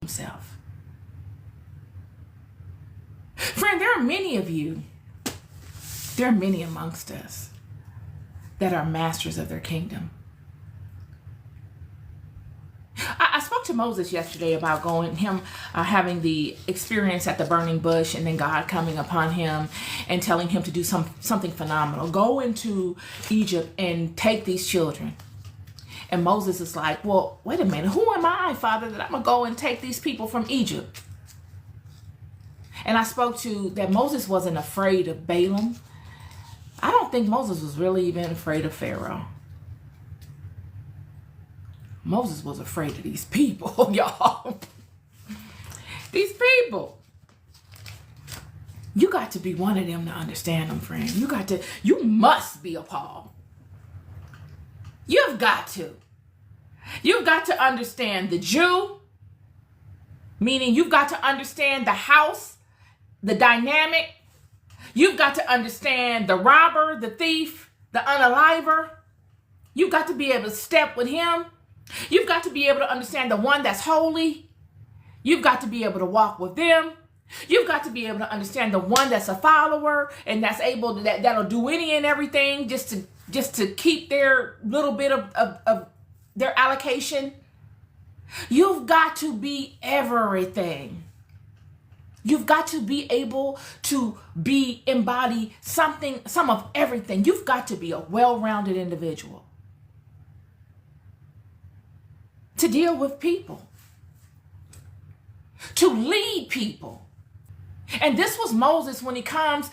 himself. Friend, there are many of you, there are many amongst us that are masters of their kingdom. I spoke to Moses yesterday about having the experience at the burning bush, and then God coming upon him and telling him to do something phenomenal. Go into Egypt and take these children. And Moses is like, well, wait a minute. Who am I, Father, that I'm going to go and take these people from Egypt? And I spoke to that Moses wasn't afraid of Balaam. I don't think Moses was really even afraid of Pharaoh. Moses was afraid of these people, y'all. These people. You got to be one of them to understand them, friend. You must be appalled. You've got to. You've got to understand the Jew, meaning you've got to understand the house, the dynamic. You've got to understand the robber, the thief, the unaliver. You've got to be able to step with him. You've got to be able to understand the one that's holy. You've got to be able to walk with them. You've got to be able to understand the one that's a follower and that's able to, that'll do any and everything just to keep their little bit of their allocation. You've got to be everything. You've got to be able to embody some of everything. You've got to be a well-rounded individual to deal with people, to lead people. And this was Moses when he comes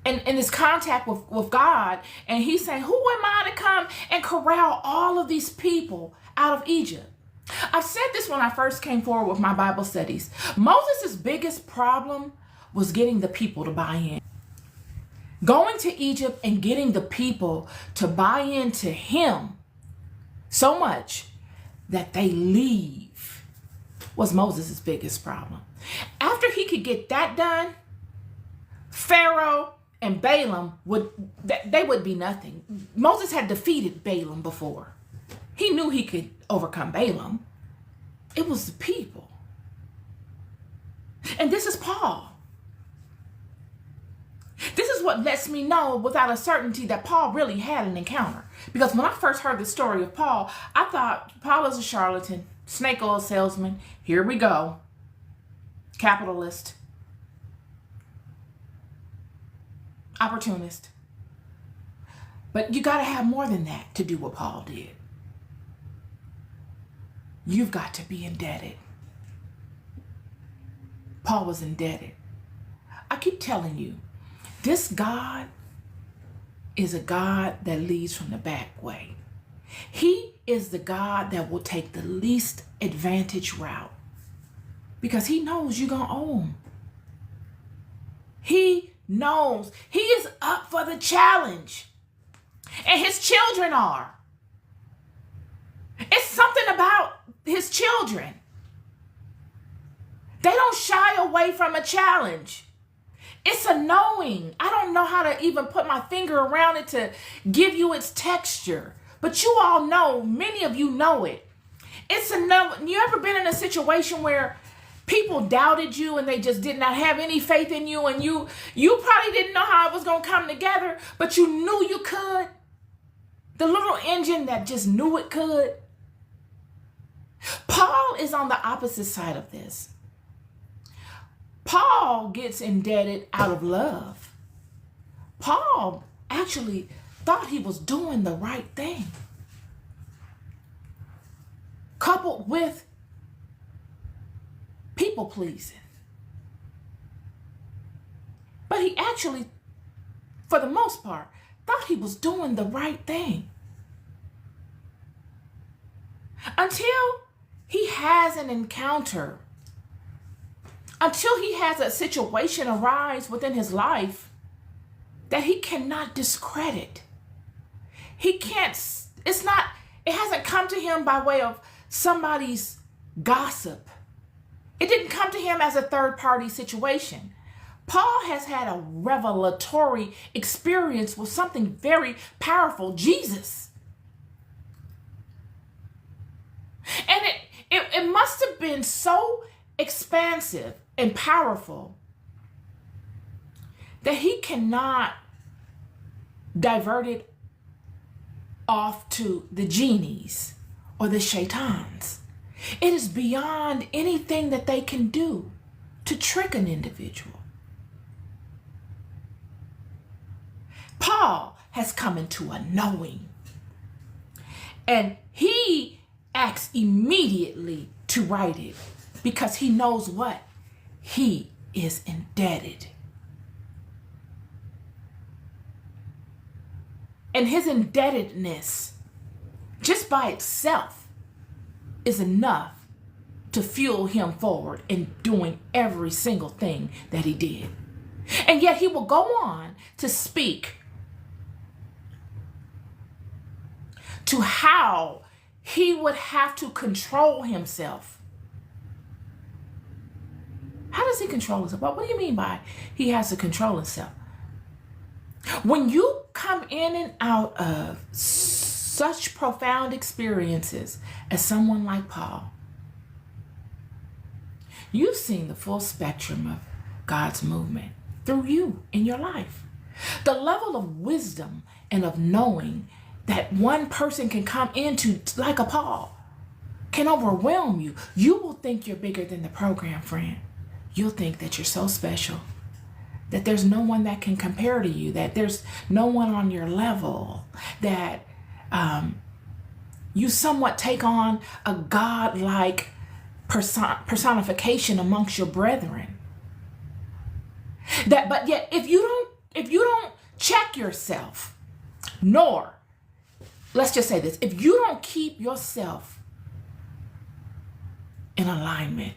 in his contact with God, and he's saying, who am I to come and corral all of these people out of Egypt? I've said this when I first came forward with my Bible studies. Moses' biggest problem was getting the people to buy in. Going to Egypt and getting the people to buy into him so much that they leave was Moses' biggest problem. After he could get that done, Pharaoh and Balaam would be nothing. Moses had defeated Balaam before. He knew he could overcome Balaam. It was the people. And this is Paul. This is what lets me know without a certainty that Paul really had an encounter. Because when I first heard the story of Paul, I thought Paul is a charlatan, snake oil salesman. Here we go. Capitalist. Opportunist. But you got to have more than that to do what Paul did. You've got to be indebted. Paul was indebted. I keep telling you, this God is a God that leads from the back way. He is the God that will take the least advantage route because he knows you're going to owe him. He knows he is up for the challenge, and his children are. It's something about his children. They don't shy away from a challenge. It's a knowing. I don't know how to even put my finger around it to give you its texture. But you all know, many of you know it. It's a know. You ever been in a situation where people doubted you and they just did not have any faith in you, and you probably didn't know how it was going to come together, but you knew you could? The little engine that just knew it could. Paul is on the opposite side of this. Paul gets indebted out of love. Paul actually thought he was doing the right thing, coupled with people pleasing. But he actually, for the most part, thought he was doing the right thing until he has an encounter, until he has a situation arise within his life that he cannot discredit. He can't, it hasn't come to him by way of somebody's gossip. It didn't come to him as a third-party situation. Paul has had a revelatory experience with something very powerful, Jesus. And it must have been so expansive and powerful that he cannot divert it off to the genies or the shaitans. It is beyond anything that they can do to trick an individual. Paul has come into a knowing, and he acts immediately to write it because he knows what? He is indebted. And his indebtedness, just by itself, is enough to fuel him forward in doing every single thing that he did. And yet he will go on to speak to how he would have to control himself. How does he control himself? What do you mean by he has to control himself? When you come in and out of such profound experiences as someone like Paul, you've seen the full spectrum of God's movement through you in your life. The level of wisdom and of knowing that one person can come into, like a Paul, can overwhelm you. You will think you're bigger than the program, friend. You'll think that you're so special, that there's no one that can compare to you, that there's no one on your level, that you somewhat take on a God-like personification amongst your brethren. But yet, if you don't check yourself, nor, let's just say this, if you don't keep yourself in alignment,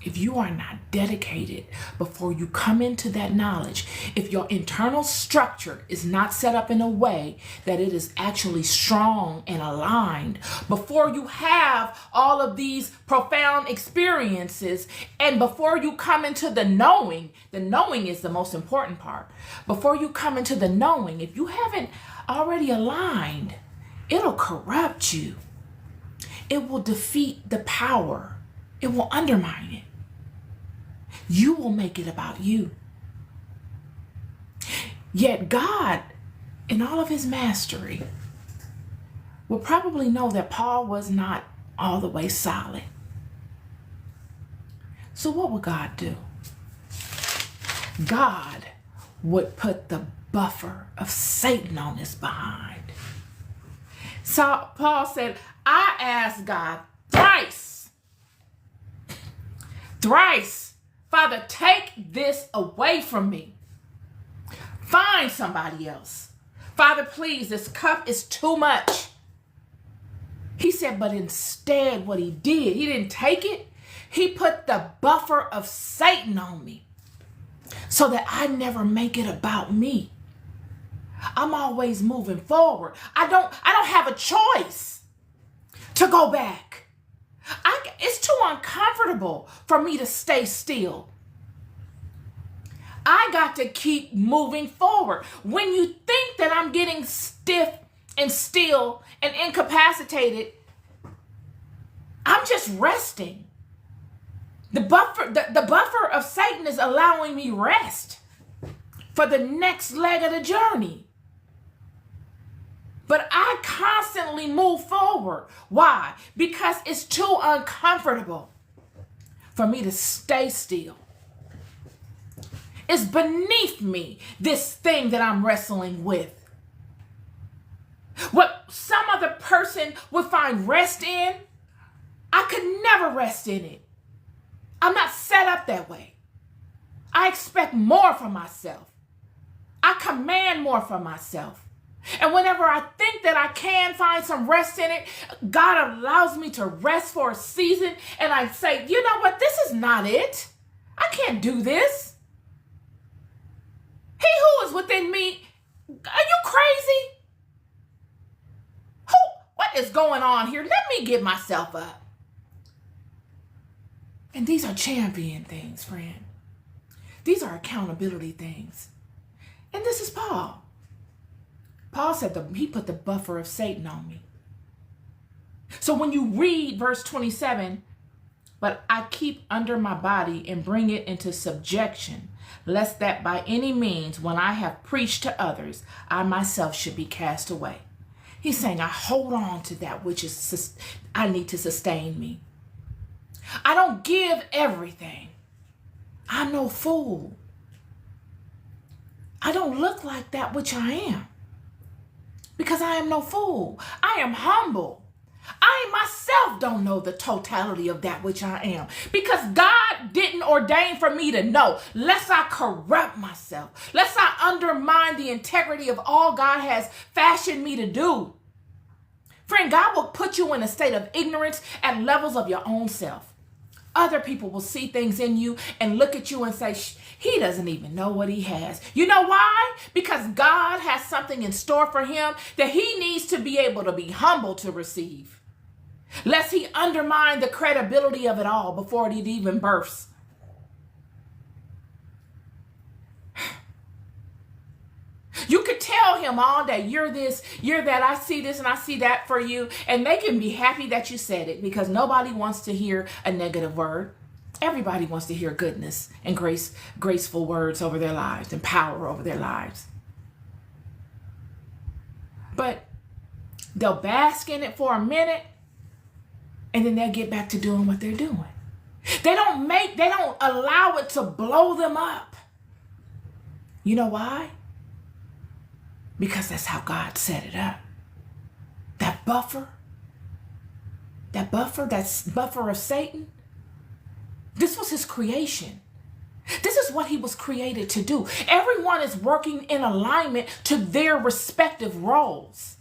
if you are not dedicated before you come into that knowledge, if your internal structure is not set up in a way that it is actually strong and aligned, before you have all of these profound experiences, and before you come into the knowing is the most important part. Before you come into the knowing, if you haven't already aligned, it'll corrupt you. It will defeat the power. It will undermine it. You will make it about you. Yet God, in all of his mastery, will probably know that Paul was not all the way solid. So what would God do? God would put the buffer of Satan on his behind. So Paul said, I asked God thrice, Father, take this away from me. Find somebody else. Father, please, this cup is too much. He said, but instead what he did, he didn't take it. He put the buffer of Satan on me so that I never make it about me. I'm always moving forward. I don't have a choice to go back. It's too uncomfortable for me to stay still. I got to keep moving forward. When you think that I'm getting stiff and still and incapacitated, I'm just resting. The buffer of Satan is allowing me rest for the next leg of the journey. But I constantly move forward. Why? Because it's too uncomfortable for me to stay still. It's beneath me, this thing that I'm wrestling with. What some other person would find rest in, I could never rest in it. I'm not set up that way. I expect more from myself. I command more from myself. And whenever I think that I can find some rest in it, God allows me to rest for a season, and I say, you know what, this is not it. I can't do this. He who is within me, are you crazy? What is going on here? Let me get myself up. And these are champion things, friend. These are accountability things. And this is Paul. Paul said he put the buffer of Satan on me. So when you read verse 27, but I keep under my body and bring it into subjection, lest that by any means, when I have preached to others, I myself should be cast away. He's saying, I hold on to that which is I need to sustain me. I don't give everything. I'm no fool. I don't look like that which I am, because I am no fool. I am humble. I myself don't know the totality of that which I am, because God didn't ordain for me to know, lest I corrupt myself, lest I undermine the integrity of all God has fashioned me to do. Friend, God will put you in a state of ignorance at levels of your own self. Other people will see things in you and look at you and say, he doesn't even know what he has. You know why? Because God has something in store for him that he needs to be able to be humble to receive, lest he undermine the credibility of it all before it even bursts. You could tell him all day, you're this, you're that, I see this and I see that for you. And they can be happy that you said it, because nobody wants to hear a negative word. Everybody wants to hear goodness and graceful words over their lives and power over their lives. But they'll bask in it for a minute, and then they'll get back to doing what they're doing. They don't allow it to blow them up. You know why? Because that's how God set it up. That buffer of Satan, this was his creation. This is what he was created to do. Everyone is working in alignment to their respective roles.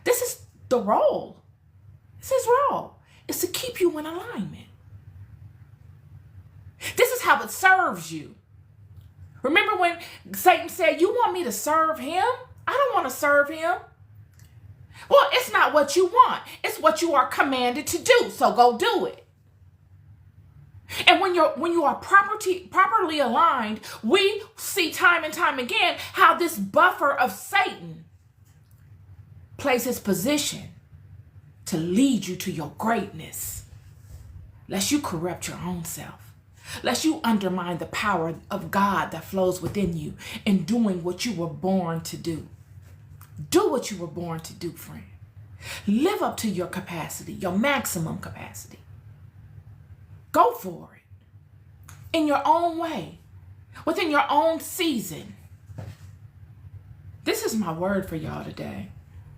This is the role. It's his role. It's to keep you in alignment. This is how it serves you. Remember when Satan said, you want me to serve him? I don't want to serve him. Well, it's not what you want. It's what you are commanded to do. So go do it. And when you are properly aligned, we see time and time again how this buffer of Satan plays his position to lead you to your greatness, lest you corrupt your own self. Lest you undermine the power of God that flows within you in doing what you were born to do. Do what you were born to do, friend. Live up to your capacity, your maximum capacity. Go for it. In your own way. Within your own season. This is my word for y'all today.